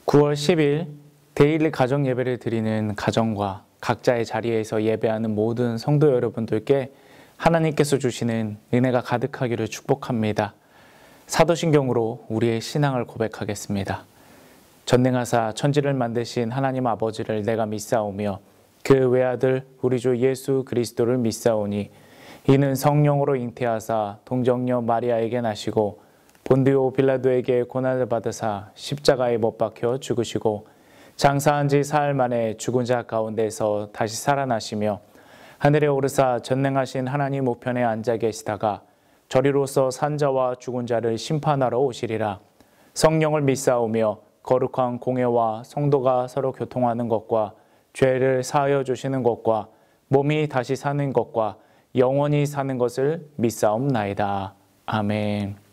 9월 10일 데일리 가정 예배를 드리는 가정과 각자의 자리에서 예배하는 모든 성도 여러분들께 하나님께서 주시는 은혜가 가득하기를 축복합니다. 사도신경으로 우리의 신앙을 고백하겠습니다. 전능하사 천지를 만드신 하나님 아버지를 내가 믿사오며 그 외아들 우리 주 예수 그리스도를 믿사오니 이는 성령으로 잉태하사 동정녀 마리아에게 나시고 본디오 빌라도에게 고난을 받으사 십자가에 못 박혀 죽으시고 장사한 지 사흘 만에 죽은 자 가운데서 다시 살아나시며 하늘에 오르사 전능하신 하나님 우편에 앉아 계시다가 저리로서 산자와 죽은 자를 심판하러 오시리라. 성령을 믿사오며 거룩한 공회와 성도가 서로 교통하는 것과 죄를 사하여 주시는 것과 몸이 다시 사는 것과 영원히 사는 것을 믿사옵나이다. 아멘.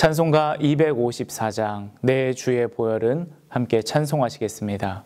찬송가 254장 내 주의 보혈은 함께 찬송하시겠습니다.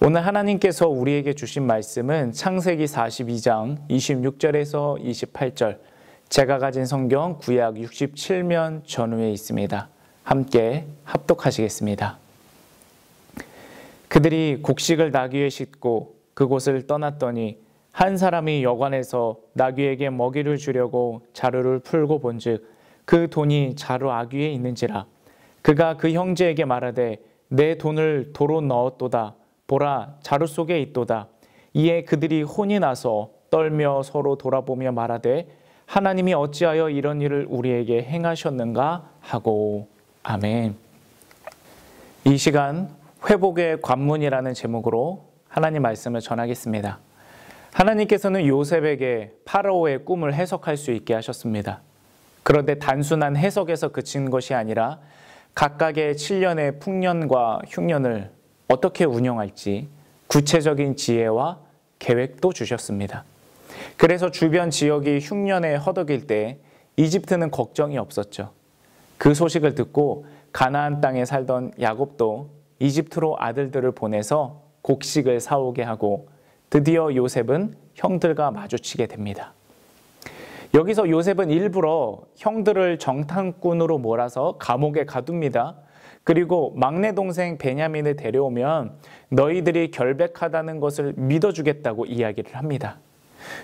오늘 하나님께서 우리에게 주신 말씀은 창세기 42장 26절에서 28절, 제가 가진 성경 구약 67면 전후에 있습니다. 함께 합독하시겠습니다. 그들이 곡식을 나귀에 싣고 그곳을 떠났더니 한 사람이 여관에서 나귀에게 먹이를 주려고 자루를 풀고 본즉 그 돈이 자루 아귀에 있는지라. 그가 그 형제에게 말하되 내 돈을 도로 넣었도다. 보라 자루 속에 있도다. 이에 그들이 혼이 나서 떨며 서로 돌아보며 말하되 하나님이 어찌하여 이런 일을 우리에게 행하셨는가 하고. 아멘. 이 시간 회복의 관문이라는 제목으로 하나님 말씀을 전하겠습니다. 하나님께서는 요셉에게 파라오의 꿈을 해석할 수 있게 하셨습니다. 그런데 단순한 해석에서 그친 것이 아니라 각각의 7년의 풍년과 흉년을 어떻게 운영할지 구체적인 지혜와 계획도 주셨습니다. 그래서 주변 지역이 흉년에 허덕일 때 이집트는 걱정이 없었죠. 그 소식을 듣고 가나안 땅에 살던 야곱도 이집트로 아들들을 보내서 곡식을 사오게 하고 드디어 요셉은 형들과 마주치게 됩니다. 여기서 요셉은 일부러 형들을 정탐꾼으로 몰아서 감옥에 가둡니다. 그리고 막내 동생 베냐민을 데려오면 너희들이 결백하다는 것을 믿어주겠다고 이야기를 합니다.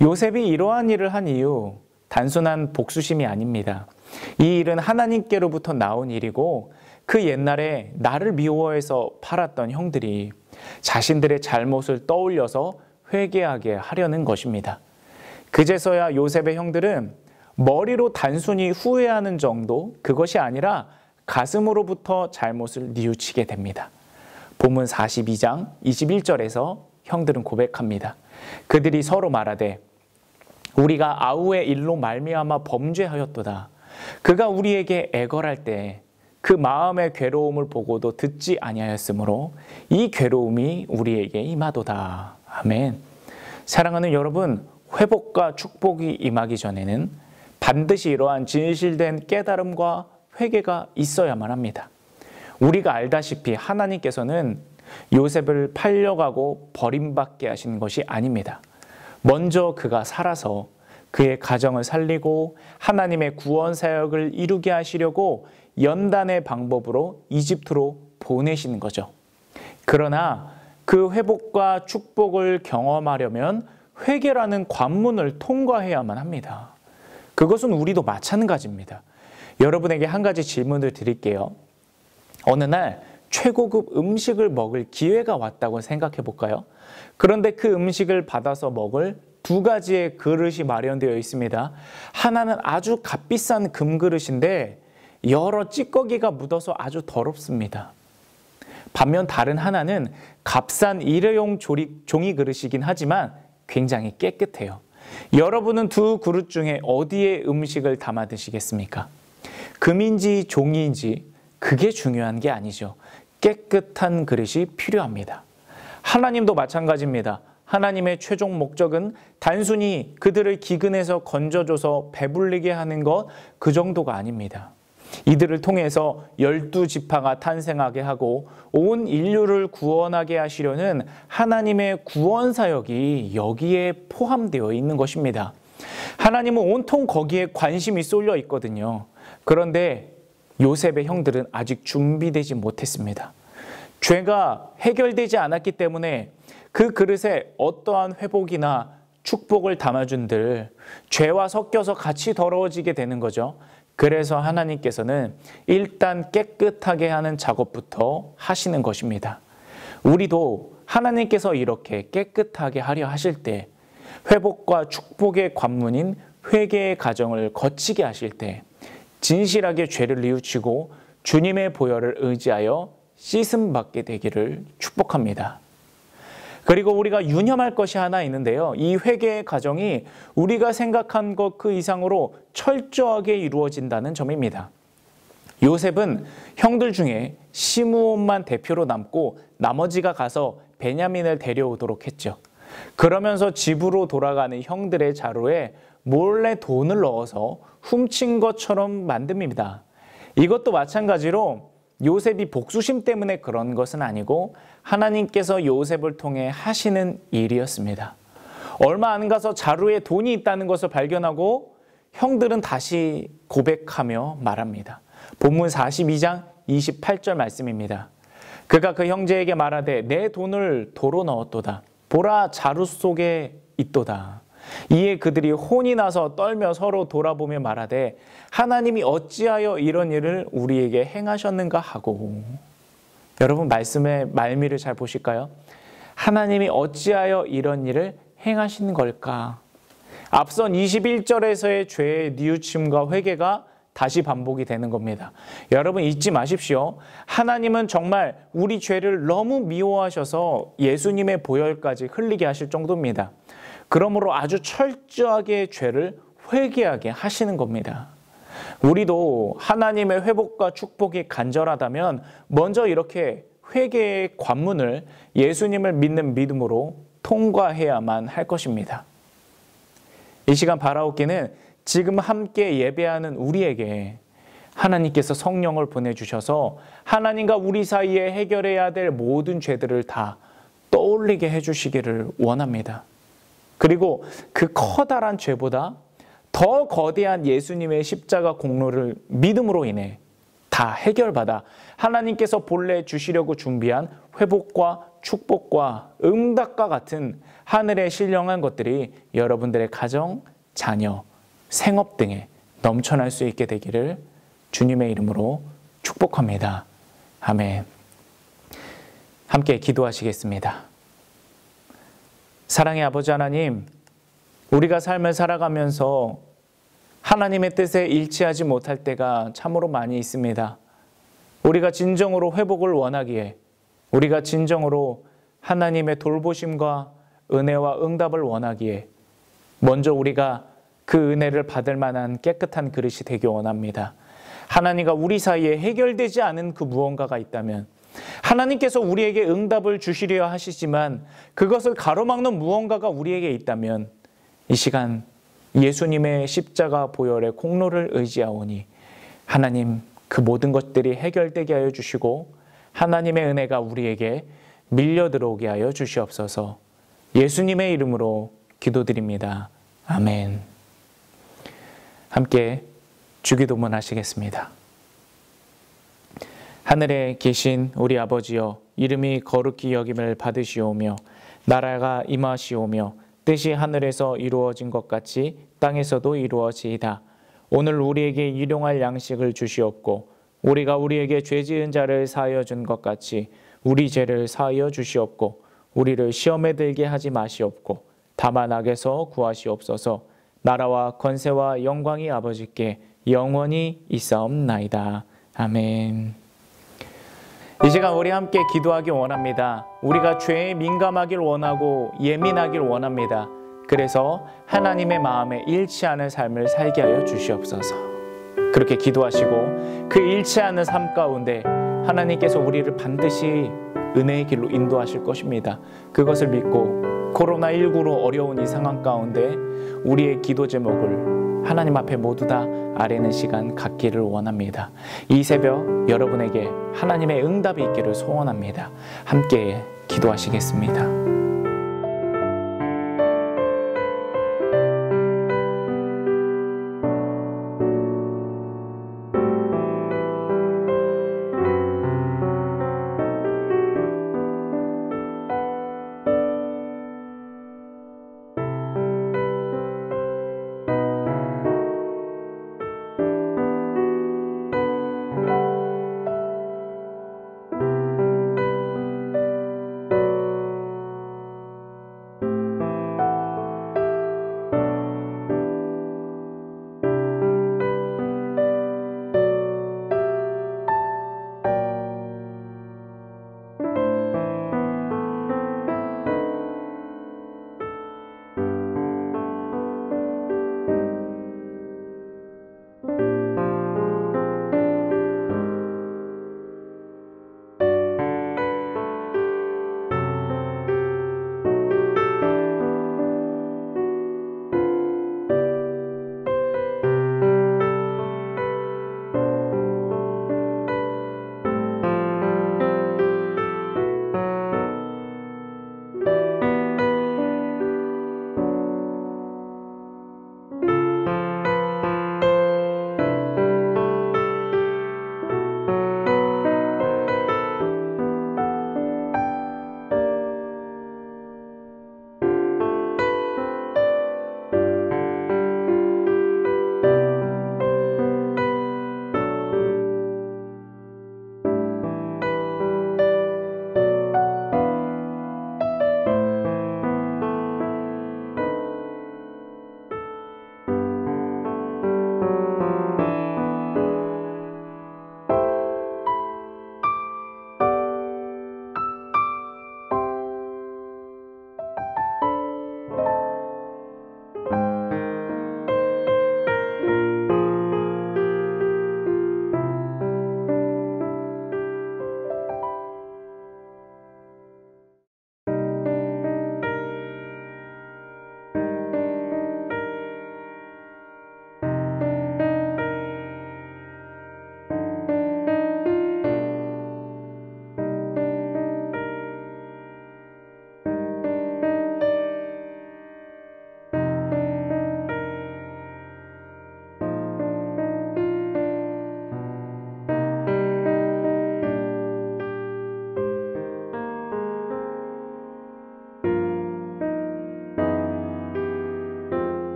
요셉이 이러한 일을 한 이유, 단순한 복수심이 아닙니다. 이 일은 하나님께로부터 나온 일이고 그 옛날에 나를 미워해서 팔았던 형들이 자신들의 잘못을 떠올려서 회개하게 하려는 것입니다. 그제서야 요셉의 형들은 머리로 단순히 후회하는 정도, 그것이 아니라 가슴으로부터 잘못을 뉘우치게 됩니다. 본문 42장 21절에서 형들은 고백합니다. 그들이 서로 말하되 우리가 아우의 일로 말미암아 범죄하였도다. 그가 우리에게 애걸할 때 그 마음의 괴로움을 보고도 듣지 아니하였으므로 이 괴로움이 우리에게 임하도다. 아멘. 사랑하는 여러분, 회복과 축복이 임하기 전에는 반드시 이러한 진실된 깨달음과 회개가 있어야만 합니다. 우리가 알다시피 하나님께서는 요셉을 팔려가고 버림받게 하신 것이 아닙니다. 먼저 그가 살아서 그의 가정을 살리고 하나님의 구원 사역을 이루게 하시려고 연단의 방법으로 이집트로 보내시는 거죠. 그러나 그 회복과 축복을 경험하려면 회개라는 관문을 통과해야만 합니다. 그것은 우리도 마찬가지입니다. 여러분에게 한 가지 질문을 드릴게요. 어느 날 최고급 음식을 먹을 기회가 왔다고 생각해 볼까요? 그런데 그 음식을 받아서 먹을 두 가지의 그릇이 마련되어 있습니다. 하나는 아주 값비싼 금그릇인데 여러 찌꺼기가 묻어서 아주 더럽습니다. 반면 다른 하나는 값싼 일회용 종이 그릇이긴 하지만 굉장히 깨끗해요. 여러분은 두 그릇 중에 어디에 음식을 담아 드시겠습니까? 금인지 종이인지 그게 중요한 게 아니죠. 깨끗한 그릇이 필요합니다. 하나님도 마찬가지입니다. 하나님의 최종 목적은 단순히 그들을 기근에서 건져줘서 배불리게 하는 것, 그 정도가 아닙니다. 이들을 통해서 12지파가 탄생하게 하고 온 인류를 구원하게 하시려는 하나님의 구원 사역이 여기에 포함되어 있는 것입니다. 하나님은 온통 거기에 관심이 쏠려 있거든요. 그런데 요셉의 형들은 아직 준비되지 못했습니다. 죄가 해결되지 않았기 때문에 그 그릇에 어떠한 회복이나 축복을 담아준들 죄와 섞여서 같이 더러워지게 되는 거죠. 그래서 하나님께서는 일단 깨끗하게 하는 작업부터 하시는 것입니다. 우리도 하나님께서 이렇게 깨끗하게 하려 하실 때 회복과 축복의 관문인 회개의 과정을 거치게 하실 때 진실하게 죄를 뉘우치고 주님의 보혈을 의지하여 씻음받게 되기를 축복합니다. 그리고 우리가 유념할 것이 하나 있는데요. 이 회개의 과정이 우리가 생각한 것 그 이상으로 철저하게 이루어진다는 점입니다. 요셉은 형들 중에 시므온만 대표로 남고 나머지가 가서 베냐민을 데려오도록 했죠. 그러면서 집으로 돌아가는 형들의 자루에 몰래 돈을 넣어서 훔친 것처럼 만듭니다. 이것도 마찬가지로 요셉이 복수심 때문에 그런 것은 아니고 하나님께서 요셉을 통해 하시는 일이었습니다. 얼마 안 가서 자루에 돈이 있다는 것을 발견하고 형들은 다시 고백하며 말합니다. 본문 42장 28절 말씀입니다. 그가 그 형제에게 말하되 내 돈을 도로 넣었도다. 보라 자루 속에 있도다. 이에 그들이 혼이 나서 떨며 서로 돌아보며 말하되 하나님이 어찌하여 이런 일을 우리에게 행하셨는가 하고. 여러분 말씀의 말미를 잘 보실까요? 하나님이 어찌하여 이런 일을 행하시는 걸까? 앞선 21절에서의 죄의 뉘우침과 회개가 다시 반복이 되는 겁니다. 여러분 잊지 마십시오. 하나님은 정말 우리 죄를 너무 미워하셔서 예수님의 보혈까지 흘리게 하실 정도입니다. 그러므로 아주 철저하게 죄를 회개하게 하시는 겁니다. 우리도 하나님의 회복과 축복이 간절하다면 먼저 이렇게 회개의 관문을 예수님을 믿는 믿음으로 통과해야만 할 것입니다. 이 시간 바라옵기는 지금 함께 예배하는 우리에게 하나님께서 성령을 보내주셔서 하나님과 우리 사이에 해결해야 될 모든 죄들을 다 떠올리게 해주시기를 원합니다. 그리고 그 커다란 죄보다 더 거대한 예수님의 십자가 공로를 믿음으로 인해 다 해결받아 하나님께서 본래 주시려고 준비한 회복과 축복과 응답과 같은 하늘의 신령한 것들이 여러분들의 가정, 자녀, 생업 등에 넘쳐날 수 있게 되기를 주님의 이름으로 축복합니다. 아멘. 함께 기도하시겠습니다. 사랑의 아버지 하나님, 우리가 삶을 살아가면서 하나님의 뜻에 일치하지 못할 때가 참으로 많이 있습니다. 우리가 진정으로 회복을 원하기에, 우리가 진정으로 하나님의 돌보심과 은혜와 응답을 원하기에 먼저 우리가 그 은혜를 받을 만한 깨끗한 그릇이 되기 원합니다. 하나님과 우리 사이에 해결되지 않은 그 무언가가 있다면 하나님께서 우리에게 응답을 주시려 하시지만 그것을 가로막는 무언가가 우리에게 있다면 이 시간 예수님의 십자가 보혈의 공로를 의지하오니 하나님 그 모든 것들이 해결되게 하여 주시고 하나님의 은혜가 우리에게 밀려 들어오게 하여 주시옵소서. 예수님의 이름으로 기도드립니다. 아멘. 함께 주기도문 하시겠습니다. 하늘에 계신 우리 아버지여, 이름이 거룩히 여김을 받으시오며 나라가 임하시오며 뜻이 하늘에서 이루어진 것 같이 땅에서도 이루어지이다. 오늘 우리에게 일용할 양식을 주시옵고 우리가 우리에게 죄 지은 자를 사하여 준 것 같이 우리 죄를 사하여 주시옵고 우리를 시험에 들게 하지 마시옵고 다만 악에서 구하시옵소서. 나라와 권세와 영광이 아버지께 영원히 있사옵나이다. 아멘. 이 시간 우리 함께 기도하기 원합니다. 우리가 죄에 민감하길 원하고 예민하길 원합니다. 그래서 하나님의 마음에 일치하는 삶을 살게 하여 주시옵소서. 그렇게 기도하시고 그 일치하는 삶 가운데 하나님께서 우리를 반드시 은혜의 길로 인도하실 것입니다. 그것을 믿고 코로나19로 어려운 이 상황 가운데 우리의 기도 제목을 하나님 앞에 모두 다 아뢰는 시간 갖기를 원합니다. 이 새벽 여러분에게 하나님의 응답이 있기를 소원합니다. 함께 기도하시겠습니다.